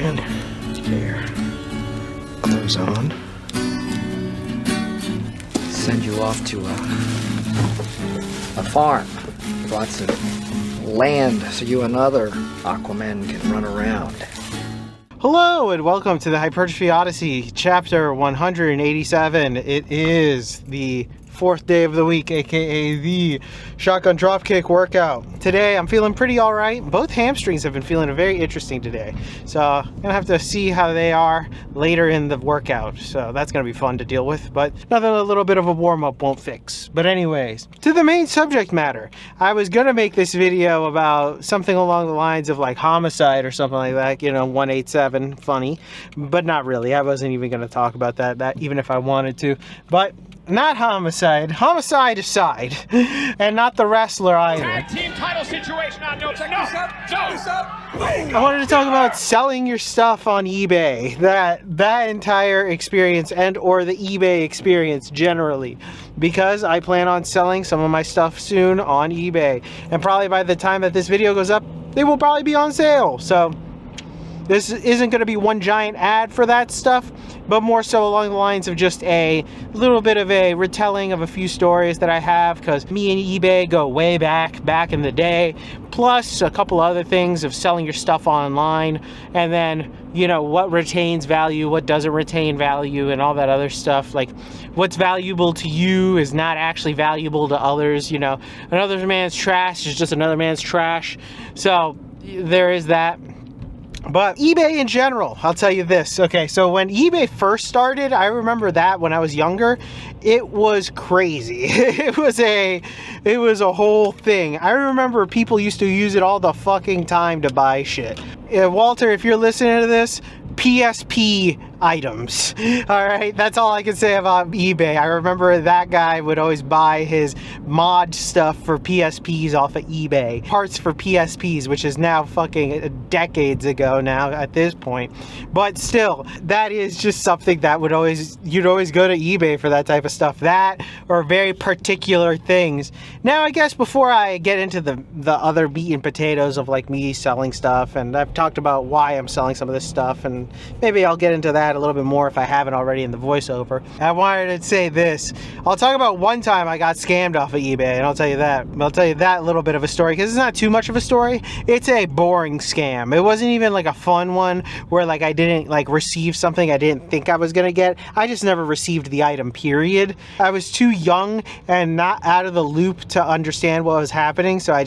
And here, clothes on. Send you off to a farm. Lots of land so you and other Aquamen can run around. Hello and welcome to the Hypertrophy Odyssey, chapter 187. It is the fourth day of the week, aka the shotgun dropkick workout. Today I'm feeling pretty alright. Both hamstrings have been feeling very interesting today, so I'm gonna have to see how they are later in the workout, so that's gonna be fun to deal with, but nothing a little bit of a warm-up won't fix. But anyways, to the main subject matter. I was gonna make this video about something along the lines of like homicide or something like that, you know, 187 funny, but not really. I wasn't even gonna talk about that even if I wanted to, but not homicide aside, and not the wrestler either. Tag team title situation on notes. No. I wanted to talk about selling your stuff on eBay. That entire experience and or the eBay experience generally, because I plan on selling some of my stuff soon on eBay, and probably by the time that this video goes up, they will probably be on sale. So this isn't going to be one giant ad for that stuff, but more so along the lines of just a little bit of a retelling of a few stories that I have, because me and eBay go way back in the day, plus a couple other things of selling your stuff online, and then, you know, what retains value, what doesn't retain value, and all that other stuff. Like, what's valuable to you is not actually valuable to others, you know. Another man's trash is just another man's trash. So there is that. But eBay in general, I'll tell you this. Okay, so when eBay first started, I remember that when I was younger, it was crazy. It was a whole thing. I remember people used to use it all the fucking time to buy shit. Walter, if you're listening to this, PSP items. All right, that's all I can say about eBay. I remember that guy would always buy his mod stuff for PSPs off of eBay. Parts for PSPs, which is now fucking decades ago now at this point. But still, that is just something that you'd always go to eBay for that type of stuff. That or very particular things. Now, I guess before I get into the other meat and potatoes of like me selling stuff, and I've talked about why I'm selling some of this stuff, and maybe I'll get into that a little bit more if I haven't already in the voiceover. I wanted to say this. I'll talk about one time I got scammed off of eBay, and I'll tell you that little bit of a story, because it's not too much of a story. It's a boring scam. It wasn't even like a fun one where like I didn't like receive something I didn't think I was gonna get. I just never received the item, period. I was too young and not out of the loop to understand what was happening, so I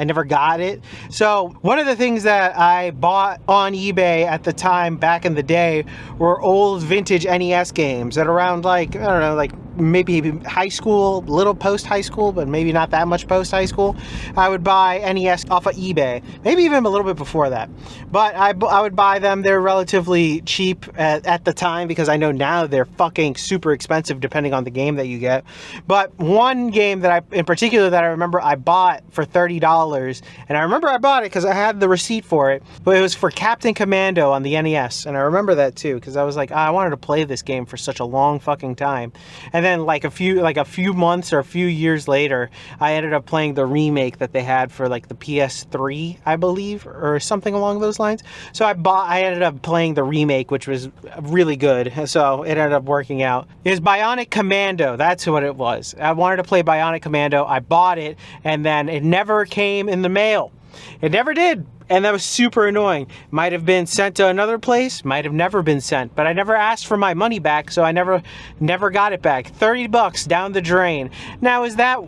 never got it. So one of the things that I bought on eBay at the time back in the day were old vintage NES games at around like, I don't know, like maybe high school, little post high school, but maybe not that much post high school. I would buy NES off of eBay, maybe even a little bit before that. But I would buy them. They're relatively cheap at the time, because I know now they're fucking super expensive depending on the game that you get. But one game that in particular that I remember I bought for $30, and I remember I bought it because I had the receipt for it, but it was for Captain Commando on the NES, and I remember that too, because I was like, I wanted to play this game for such a long fucking time. And then like a few months or a few years later, I ended up playing the remake that they had for like the PS3, I believe, or something along those lines. So I ended up playing the remake, which was really good. So it ended up working out. It was Bionic Commando. That's what it was. I wanted to play Bionic Commando. I bought it, and then it never came in the mail. It never did. And that was super annoying. Might have been sent to another place, might have never been sent, but I never asked for my money back, so I never got it back. $30 down the drain. Now, is that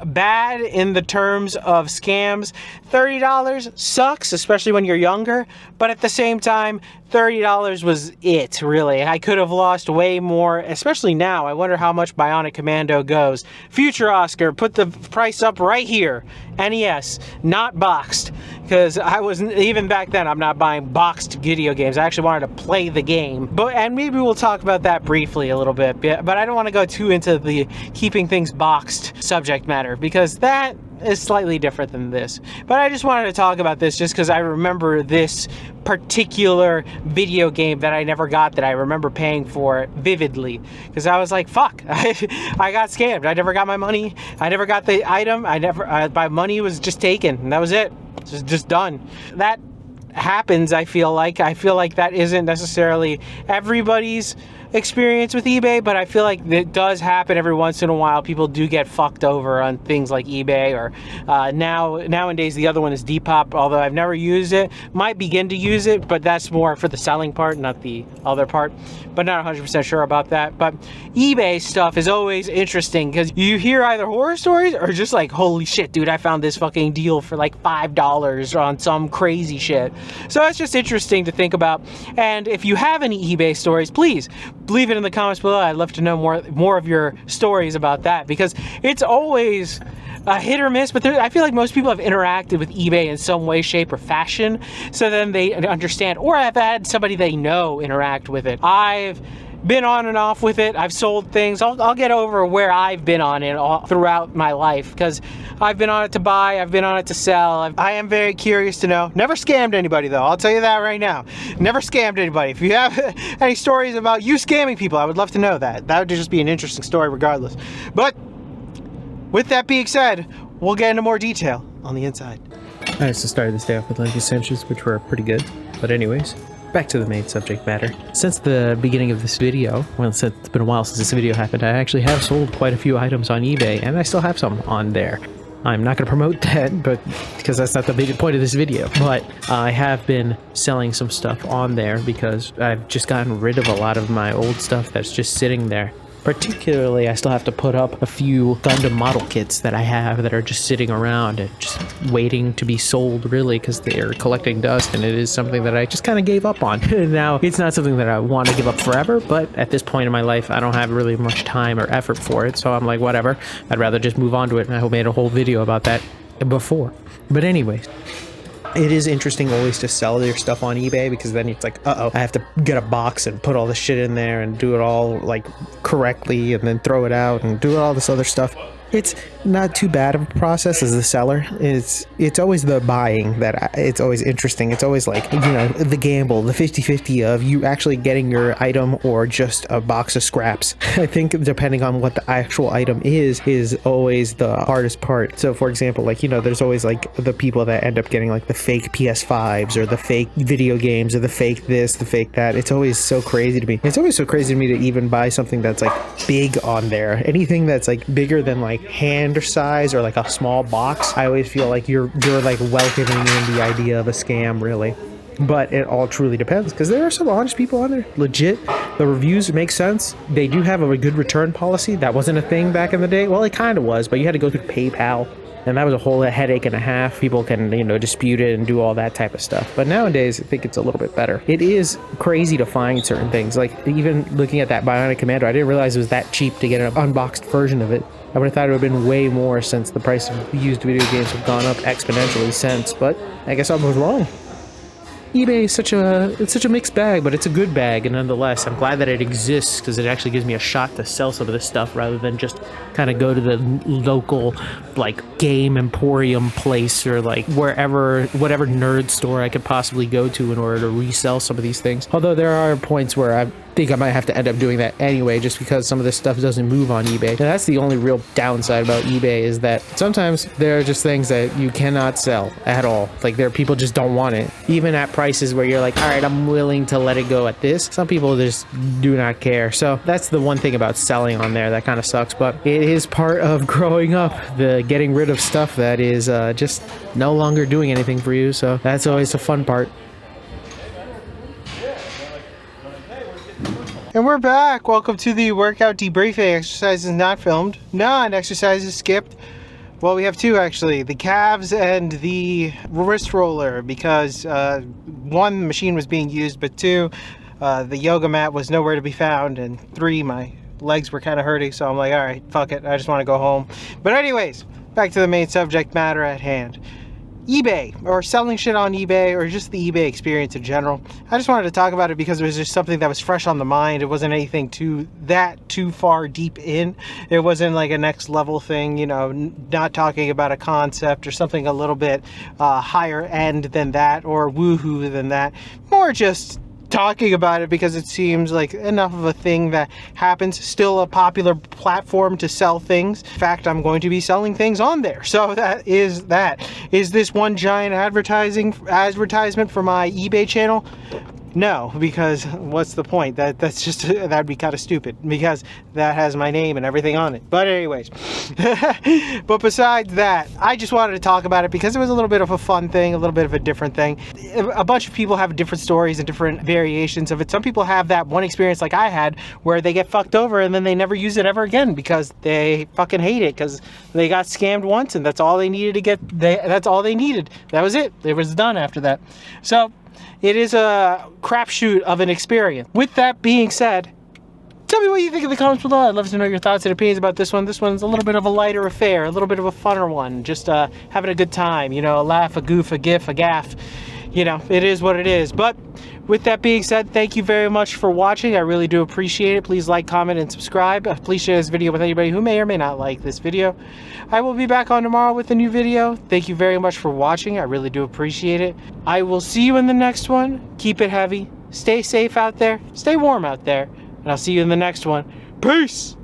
bad in the terms of scams? $30 sucks, especially when you're younger, but at the same time, $30 was it, really. I could have lost way more, especially now. I wonder how much Bionic Commando goes. Future Oscar, put the price up right here. NES, not boxed, because I wasn't, even back then, I'm not buying boxed video games. I actually wanted to play the game. And maybe we'll talk about that briefly a little bit, but I don't want to go too into the keeping things boxed subject matter, because that is slightly different than this. But I just wanted to talk about this just because I remember this particular video game that I never got, that I remember paying for vividly, because I was like, fuck, I got scammed. I never got my money. I never got the item. My money was just taken, and that was it. Just done. That happens. I feel like that isn't necessarily everybody's experience with eBay, but I feel like it does happen every once in a while. People do get fucked over on things like eBay, or nowadays the other one is Depop, although I've never used it. Might begin to use it, but that's more for the selling part, not the other part, but not 100% sure about that. But eBay stuff is always interesting because you hear either horror stories or just like, holy shit, dude, I found this fucking deal for like $5 on some crazy shit. So it's just interesting to think about. And if you have any eBay stories, please leave it in the comments below. I'd love to know more of your stories about that, because it's always a hit or miss, but I feel like most people have interacted with eBay in some way, shape, or fashion, so then they understand, or I've had somebody they know interact with it. I've been on and off with it. I've sold things. I'll get over where I've been on it all throughout my life, because I've been on it to buy, I've been on it to sell. I am very curious to know. Never scammed anybody though, I'll tell you that right now. Never scammed anybody. If you have any stories about you scamming people, I would love to know that. That would just be an interesting story regardless. But with that being said, we'll get into more detail on the inside. Alright, so started this day off with leg extensions, which were pretty good. But anyways, back to the main subject matter. Since the beginning of this video, well, since it's been a while since this video happened, I actually have sold quite a few items on eBay, and I still have some on there. I'm not going to promote that, but because that's not the big point of this video. But I have been selling some stuff on there because I've just gotten rid of a lot of my old stuff that's just sitting there. Particularly, I still have to put up a few Gundam model kits that I have that are just sitting around and just waiting to be sold, really, because they're collecting dust, and it is something that I just kind of gave up on. Now, it's not something that I want to give up forever, but at this point in my life, I don't have really much time or effort for it, so I'm like, whatever. I'd rather just move on to it, and I made a whole video about that before. But anyways, it is interesting always to sell your stuff on eBay, because then it's like, uh-oh, I have to get a box and put all the shit in there and do it all like correctly and then throw it out and do all this other stuff. It's not too bad of a process as the seller. It's always the buying that it's always interesting. It's always like, you know, the gamble, the 50-50 of you actually getting your item or just a box of scraps. I think depending on what the actual item is always the hardest part. So for example, like, you know, there's always like the people that end up getting like the fake PS5s or the fake video games or the fake this, the fake that. It's always so crazy to me. It's always so crazy to me to even buy something that's like big on there. Anything that's like bigger than like hand size or like a small box, I always feel like you're like welcoming in the idea of a scam, really. But it all truly depends, because there are some honest people on there, legit. The reviews make sense. They do have a good return policy. That wasn't a thing back in the day. Well, it kind of was, but you had to go through PayPal, and that was a whole headache and a half. People can, you know, dispute it and do all that type of stuff. But nowadays, I think it's a little bit better. It is crazy to find certain things. Like, even looking at that Bionic Commando, I didn't realize it was that cheap to get an unboxed version of it. I would have thought it would have been way more, since the price of used video games have gone up exponentially since, but I guess I was wrong. eBay is such a mixed bag, but it's a good bag, and nonetheless, I'm glad that it exists, because it actually gives me a shot to sell some of this stuff rather than just kind of go to the local like game emporium place or like whatever nerd store I could possibly go to in order to resell some of these things. Although there are points where I think I might have to end up doing that anyway, just because some of this stuff doesn't move on eBay. And that's the only real downside about eBay, is that sometimes there are just things that you cannot sell at all. Like, there are people just don't want it, even at prices where you're like, all right, I'm willing to let it go at this. Some people just do not care. So that's the one thing about selling on there that kind of sucks, but it is part of growing up, the getting rid of stuff that is just no longer doing anything for you. So that's always a fun part. And we're back. Welcome to the workout debriefing. Exercises not filmed. Non-exercises skipped. Well, we have two actually. The calves and the wrist roller, because one, the machine was being used, but two, the yoga mat was nowhere to be found, and three, my legs were kind of hurting, so I'm like, all right, fuck it. I just want to go home. But anyways, back to the main subject matter at hand. eBay, or selling shit on eBay, or just the eBay experience in general. I just wanted to talk about it because it was just something that was fresh on the mind. It wasn't anything too far deep in. It wasn't like a next level thing, you know, not talking about a concept or something a little bit higher end than that, or woohoo than that. More just talking about it because it seems like enough of a thing that happens. Still a popular platform to sell things. In fact, I'm going to be selling things on there. So that. Is this one giant advertisement for my eBay channel? No, because what's the point? That'd be kind of stupid because that has my name and everything on it. But anyways, but besides that, I just wanted to talk about it because it was a little bit of a fun thing, a little bit of a different thing. A bunch of people have different stories and different variations of it. Some people have that one experience like I had where they get fucked over and then they never use it ever again because they fucking hate it because they got scammed once and that's all they needed to get. That's all they needed. That was it. It was done after that. So it is a crapshoot of an experience. With that being said, tell me what you think in the comments below. I'd love to know your thoughts and opinions about this one. This one's a little bit of a lighter affair, a little bit of a funner one. Just having a good time, you know, a laugh, a goof, a gif, a gaff. You know, it is what it is. But with that being said, thank you very much for watching. I really do appreciate it. Please like, comment, and subscribe. Please share this video with anybody who may or may not like this video. I will be back on tomorrow with a new video. Thank you very much for watching. I really do appreciate it. I will see you in the next one. Keep it heavy. Stay safe out there. Stay warm out there. And I'll see you in the next one. Peace!